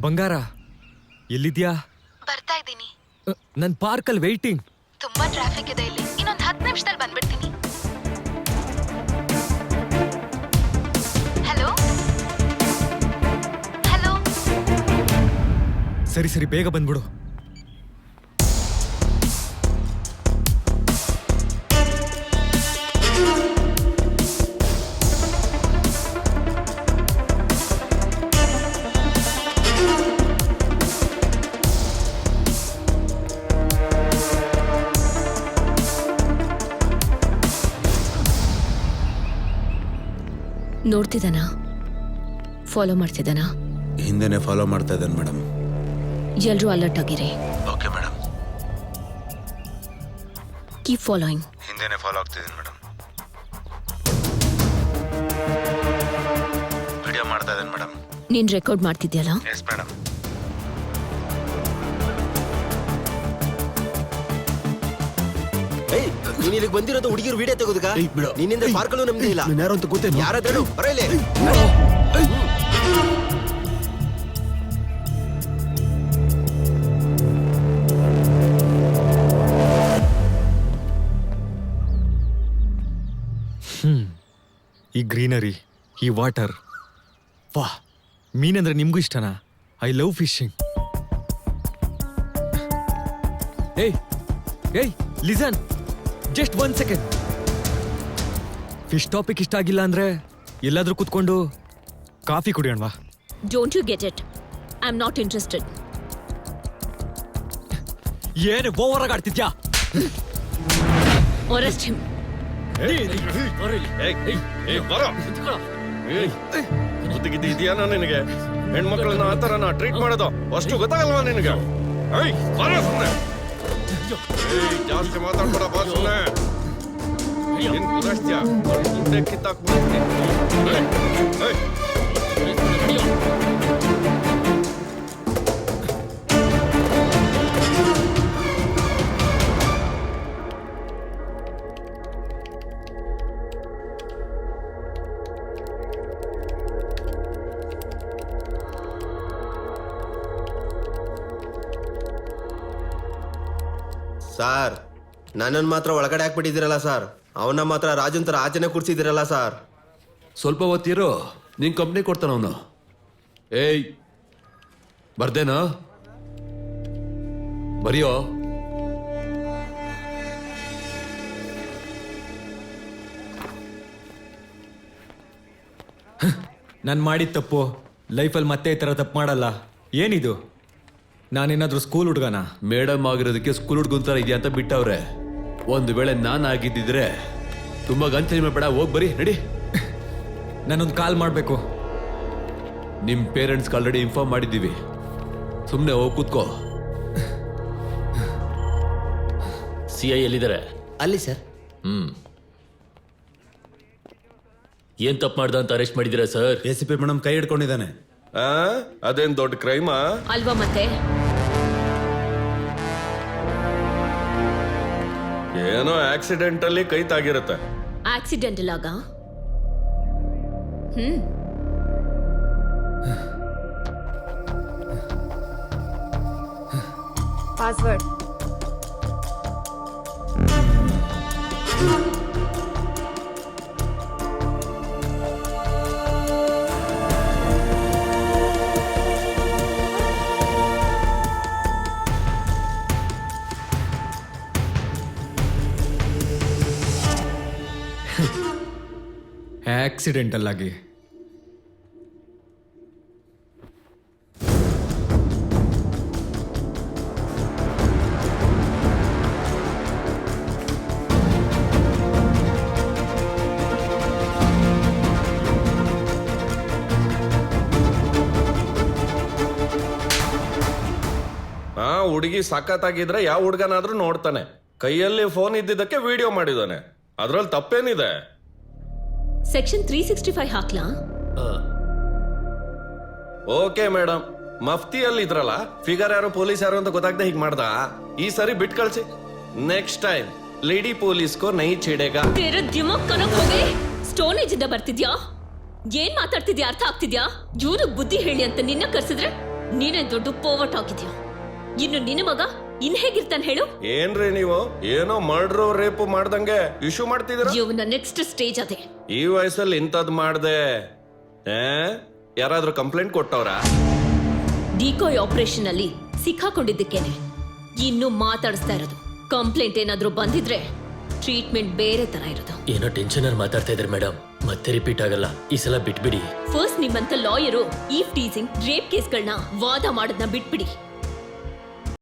ಬಂಗಾರ ಎಲ್ಲಿದ್ಯಾ? ಬರ್ತಾ ಇದ್ದೀನಿ. ನನ್ ಪಾರ್ಕಲ್ಲಿ ವೇಟಿಂಗ್. ತುಂಬಾ ಟ್ರಾಫಿಕ್ ಇದೆ ಇಲ್ಲಿ. ಇನ್ನೊಂದು 10 ನಿಮಿಷದಲ್ಲಿ ಬಂದ್ಬಿಡ್ತೀನಿ. Hello hello. ಸರಿ ಸರಿ ಬೇಗ ಬಂದ್ಬಿಡು. ನೋಡ್ತಿದ್ದಾನ? ಫಾಲೋ ಮಾಡ್ತಿದ್ದಾನ? ಹಿಂದೆನೆ ಫಾಲೋ ಮಾಡ್ತಾ ಇದ್ದಾನೆ ಮೇಡಮ್. ಎಲ್ರೂ ಅಲರ್ಟ್ ಆಗಿರಿ. Okay madam. Keep following. ಹಿಂದೆನೆ ಫಾಲೋ ಆಗ್ತಿದ್ದೀನಿ ಮೇಡಮ್. ವಿಡಿಯೋ ಮಾಡ್ತಾ ಇದ್ದಾನೆ ಮೇಡಮ್. ನೀನ್ ರೆಕಾರ್ಡ್ ಮಾಡ್ತಿದ್ಯಲ್ಲ? Yes madam. ನೀನ್ ಇಲ್ಲಿಗೆ ಬಂದಿರೋದು ಹುಡುಗಿರು ವಿಡಿಯೋ ತೆಗೋದಕ್ಕ? ನಿನ್ನಿಂದ ಪಾರ್ಕಲ್ಲೂ ನಮ್ದೇ ಇಲ್ಲ. ಯಾರು ಅಂತ ಗೊತ್ತೇನು? ಯಾರಾದ್ರೂ ಬರಲಿ. ಈ ಗ್ರೀನರಿ, ಈ ವಾಟರ್, ವಾ, ಮೀನಂದ್ರೆ ನಿಮ್ಗೂ ಇಷ್ಟನಾ? I love fishing. ಏಯ್ ಏಯ್ listen, just 1 second. Fish topic ಇಷ್ಟ ಆಗಿಲ್ಲ ಅಂದ್ರೆ ಎಲ್ಲಾದ್ರೂ ಕೂತ್ಕೊಂಡು ಕಾಫಿ ಕುಡಿಯೋಣವಾ? Don't you get it? I am not interested. ಏನು ಓವರ್ ಆಗಿ ಆಡ್ತಿದ್ಯಾ? Arrest him. ಬುದ್ಧಿಗಿದ್ದಿ ಇದೆಯಾ ನಿನಗೆ? ಹೆಣ್ಮಕ್ಳನ್ನ ಆ ಥರನ ಟ್ರೀಟ್ ಮಾಡೋದು ಅಷ್ಟು ಗೊತ್ತಾಗಲ್ವಾ ನಿನಗೆ? ಜಾಸ್ತಿ ಮಾತಾಡ್ಬೇಡ ಬಾ, ಸುಮ್ಮನೆ ಏನ್ ಕುದಸ್ತ್ಯಾ? ದುಡ್ಡೇ ಕಿತ್ತಾಕ್ಬಿಡ್ತೀನಿ. ಸಾರ್, ನನ್ನನ್ನು ಮಾತ್ರ ಒಳಗಡೆ ಹಾಕ್ಬಿಟ್ಟಿದ್ದೀರಲ್ಲ ಸರ್. ಅವನ ಮಾತ್ರ ರಾಜನ್ ತರ ಆಚೆನೆ ಕೂರ್ಸಿದಿರಲ್ಲ ಸರ್. ಸ್ವಲ್ಪ ಹೊತ್ತಿರೋ, ನಿನ್ ಕಂಪ್ನಿ ಕೊಡ್ತಾನ ಅವನು. ಏಯ್ ಬರ್ದೇನಾ? ಬರಿಯೋ. ನಾನು ಮಾಡಿದ ತಪ್ಪು ಲೈಫಲ್ಲಿ ಮತ್ತೆ ಈ ಥರ ತಪ್ಪು ಮಾಡಲ್ಲ. ಏನಿದು? ನಾನೇನಾದ್ರೂ ಸ್ಕೂಲ್ ಹುಡುಗನ? ಮೇಡಮ್ ಆಗಿರೋದಕ್ಕೆ ಸ್ಕೂಲ್ ಹುಡ್ಗುಂತಾರ ಇದೆಯಾ ಅಂತ ಬಿಟ್ಟವ್ರೆ. ಒಂದು ವೇಳೆ ನಾನು ಆಗಿದ್ದಿದ್ರೆ ತುಂಬಾ ಗಂಚಲಿ ಬೇಡ, ಹೋಗಿ ಬರೀ ನಡಿ. ನಾನೊಂದು ಕಾಲ್ ಮಾಡಬೇಕು. ನಿಮ್ ಪೇರೆಂಟ್ಸ್ಗೆ ಆಲ್ರೆಡಿ ಇನ್ಫಾರ್ಮ್ ಮಾಡಿದ್ದೀವಿ. ಸುಮ್ಮನೆ ಹೋಗಿ ಕೂತ್ಕೋ. CI ಎಲ್ಲಿದ್ದಾರೆ? ಅಲ್ಲಿ ಸರ್. ಏನ್ ತಪ್ಪು ಮಾಡ್ದ ಅಂತ ಅರೆಸ್ಟ್ ಮಾಡಿದ್ದೀರಾ ಸರ್? ACP ಮೇಡಮ್ ಕೈ ಹಿಡ್ಕೊಂಡಿದ್ದಾನೆ. ಅದೇನ್ ದೊಡ್ಡ ಕ್ರೈಮಾ ಅಲ್ವಾ ಮತ್ತೆ? ಏನೋ ಆಕ್ಸಿಡೆಂಟ್ ಅಲ್ಲಿ ಕೈ ತಾಗಿರುತ್ತೆ. ಆಕ್ಸಿಡೆಂಟಲ್ ಆಗ? ಪಾಸ್ವರ್ಡ್. ಆಕ್ಸಿಡೆಂಟಲ್ ಆಗಿ. ಹುಡುಗಿ ಸಖತ್ತಾಗಿದ್ರೆ ಯಾವ ಹುಡುಗನಾದ್ರೂ ನೋಡ್ತಾನೆ. ಕೈಯಲ್ಲಿ ಫೋನ್ ಇದ್ದಿದ್ದಕ್ಕೆ ವಿಡಿಯೋ ಮಾಡಿದಾನೆ. ಅದ್ರಲ್ಲಿ ತಪ್ಪೇನಿದೆ? ಸೆಕ್ಷನ್ 365 ಹಾಕ್ಲಾ? ಓಕೆ ಮೇಡಮ್, ಮಫ್ತಿಯಲ್ಲಿ ಇದ್ರಲ್ಲ, ಫಿಗರ್ ಯಾರು ಪೊಲೀಸ್ ಯಾರು ಅಂತ ಗೊತ್ತಾಗದೆ ಹೀಗೆ ಮಾಡ್ದ. ಈ ಸರಿ ಬಿಟ್ ಕಳ್ಸಿ. ನೆಕ್ಸ್ಟ್ ಟೈಮ್ ಲೇಡಿ ಪೊಲೀಸ್ ಕೋ ನೈ ಛೇಡೇಗಾ. तेरा दिमाग ಕನಕ್ ಹೋಗಿ ಸ್ಟೋನ್ ಏಜ್ ಇಂದ ಬರ್ತಿದ್ಯಾ? ಏನ್ ಮಾತಾಡ್ತಿದ್ಯಾ? ಅರ್ಥ ಆಗ್ತಿದ್ಯಾ? ಇವ್ರು ಬುದ್ಧಿ ಹೇಳಿ ಅಂತ ನಿನ್ನ ಕರ್ಸಿದ್ರೆ ನೀನೇ ದೊಡ್ಡ ಪೋವಟ್ ಆಗಿದ್ಯಾ. ಇನ್ನು ನಿನ್ನ ಮಗ ಇನ್ ಹೇಗಿರ್ತಾನೆ ಹೇಳು. ಏನ್ರಿ ನೀವು ಏನೋ ಮರ್ಡ್ರು ರೇಪ್ ಮಾಡ್ದಂಗೆ ಇಶ್ಯೂ ಮಾಡ್ತಿದ್ದೀರಾ? ಇವನ ನೆಕ್ಸ್ಟ್ ಸ್ಟೇಜ್ ಅದೇ. ಈ ವಯಸ್ಸಲ್ಲಿ ಇಂಥದ್ ಮಾಡ್ದೆ ಯಾರಾದ್ರೂ ಕಂಪ್ಲೇಂಟ್ ಕೊಟ್ಟವ್ರಾ? ಡಿಕೋಯ್ ಆಪರೇಷನ್ ಅಲ್ಲಿ ಸಿಕ್ಕಾಕೊಂಡಿದ್ದಕ್ಕೇನೆ ಇನ್ನು ಮಾತಾಡಿಸ್ತಾ ಇರೋದು. ಕಂಪ್ಲೇಂಟ್ ಏನಾದ್ರೂ ಬಂದಿದ್ರೆ ಟ್ರೀಟ್ಮೆಂಟ್ ಬೇರೆ ತರ ಇರೋದು. ಏನೋ ಟೆನ್ಷನ್ ಅಲ್ಲಿ ಮಾತಾಡ್ತಾ ಇದ್ದಾರೆ ಮೇಡಮ್. ಮತ್ತೆ ರಿಪೀಟ್ ಆಗಲ್ಲ, ಈ ಸಲ ಬಿಟ್ಬಿಡಿ. ಫಸ್ಟ್ ನಿಮ್ಮಂತ ಲಾಯರು ಈಫ್ ಟೀಸಿಂಗ್ ರೇಪ್ ಕೇಸ್ಗಳನ್ನ ವಾದ ಮಾಡೋದನ್ನ ಬಿಟ್ಬಿಡಿ.